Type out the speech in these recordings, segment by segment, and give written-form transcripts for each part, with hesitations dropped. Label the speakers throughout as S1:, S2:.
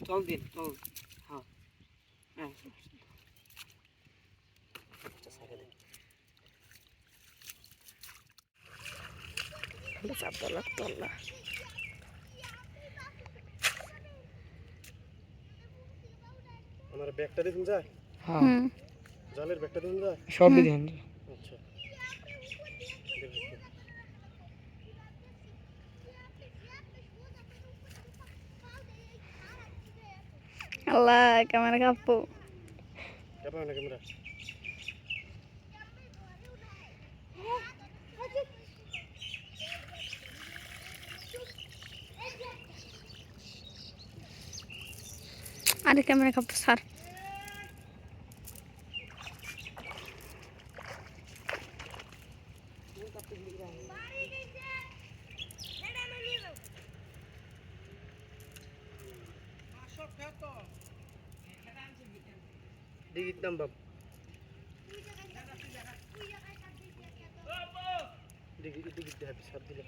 S1: চল দিন চল। হ্যাঁ হ্যাঁ চাপটা লাগতো না।
S2: আমার ব্যাগটা দেখুন যায়।
S1: হ্যাঁ
S2: জালের ব্যাগটা দেখুন যায়।
S1: সবই দেন।
S2: আচ্ছা
S3: আল্লাহ ক্যামেরা কাঁপবো।
S2: কেমন না ক্যামেরা?
S3: আরে ক্যামেরা কাঁপবো স্যার।
S2: দিগিত নাম বাপ দিগিত দেখাবি সাত দিলে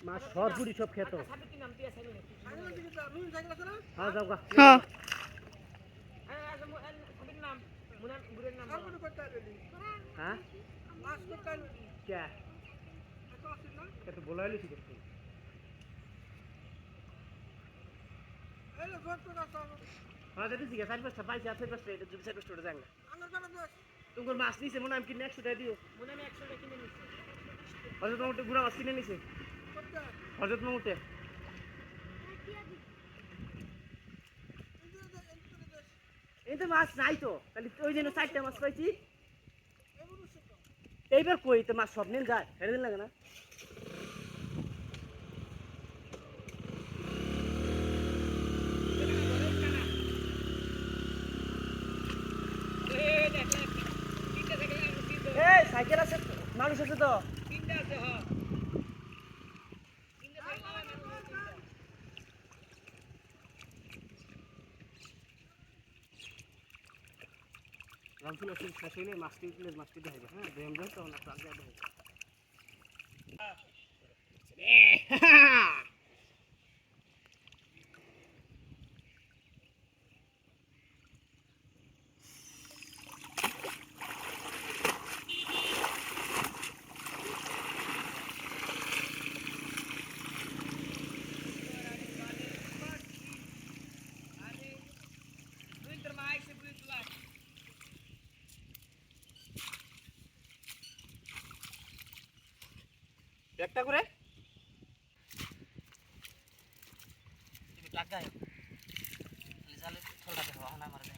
S2: মাছ সরপুরি সব খেত। হ্যাঁ যাও গা।
S3: হ্যাঁ
S2: হ্যাঁ क्या तो बोला ही नहीं थी। हाँ जल्दी सीखा सारी बस सफाई से आपसे बस रेड जब से बस टूट जाएगा। तुमको मास नहीं से मुना हम कितने एक्स्ट्रा दियो मुना में एक्स्ट्रा कितने नहीं से और जो तुम उठे बुरा मास कितने नहीं से और जो तुम उठे ये तो मास नहीं तो कल तो ये ना साइड टे मास कोई चीज এইবার কই তো মাছ সব নিন যায় হেরে দিন লাগে না এই সাইকেল আছে মানুষ আছে তো তিনটা আছে হ্যাঁ রামফুল আছে শেষে মাছটি হবে হ্যাঁ দেম যাও তো না আগে হবে একটা করে লাগাই জালে থলা দেব না মারবে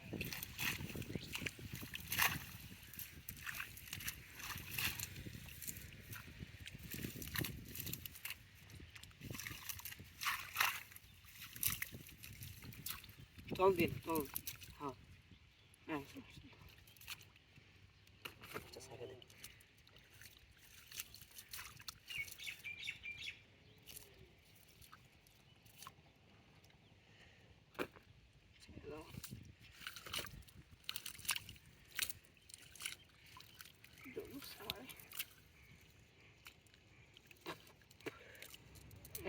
S1: চল দিন চল। হ্যাঁ হ্যাঁ
S2: আচ্ছা সাইকেল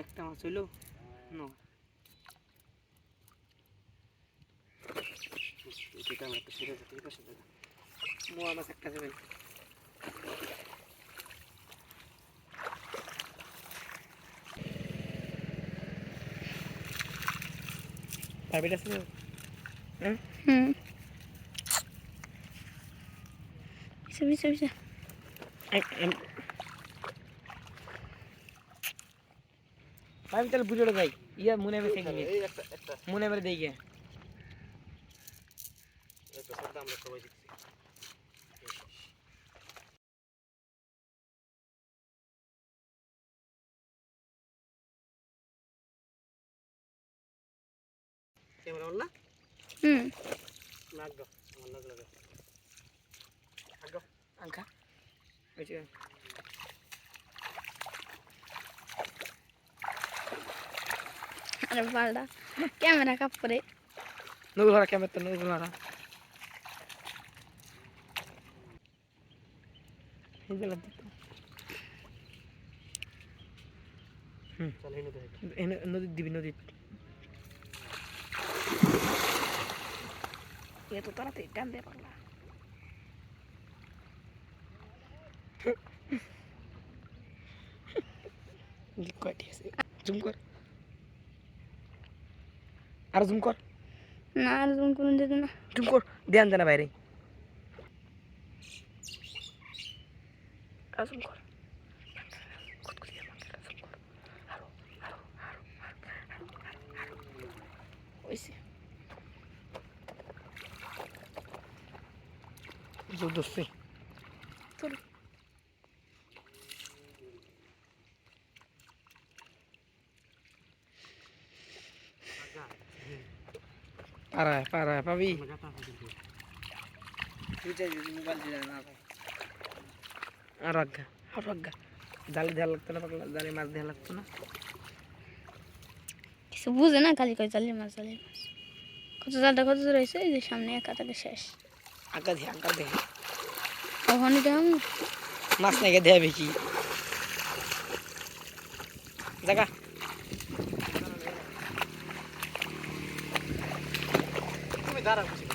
S1: একটা মাছ হইলো না
S2: এটা আমার তো ঠিক আছে
S1: মোয়া মাছ একটা যাবেন।
S2: প্রাইভেট আছে
S3: হুম পিছে পিছে পিছে
S1: আমি তাহলে বুঝে যাই ইয়া মনে হবে থেকে
S2: এই একটা
S1: মনে হবে দেখে
S2: একটা শব্দ আমরা সবাই দেখছি ক্যামেরা অন না
S3: হুম
S2: নাক দাও আমার নাক লাগা আগো
S1: আঙ্কা বুঝে
S3: আরে বালটা ক্যামেরা কাঁপ করে
S1: নগুল হারা ক্যামেরা তো নগুল হারা এই জায়গা দিতে
S2: চল এই নদী
S1: নদী দিবি নদী এত তাড়াতাড়ি টান দিয়ে পারলা কয়টি আছে জুম কর আর জুম কর
S3: না আর জুম করুন দিত না
S1: জুম কর ধ্যান দে না বাইরে আর জুম কর ওইসে জোর দোস্তি তোর পারা পাবি আর আজ্ঞা জালে দেওয়া লাগতো না পাগলা জালে মাছ দেওয়া লাগতো না
S3: কিছু বুঝে না খালি কয় জালি মাছ কত জালটা কত দূর হয়েছে এই যে সামনে একা থেকে শেষ
S1: আজ্ঞা দে
S3: ওখানে দেখাম
S1: মাছ নাকি দেবে কি জায়গা
S2: তুমি দাঁড়া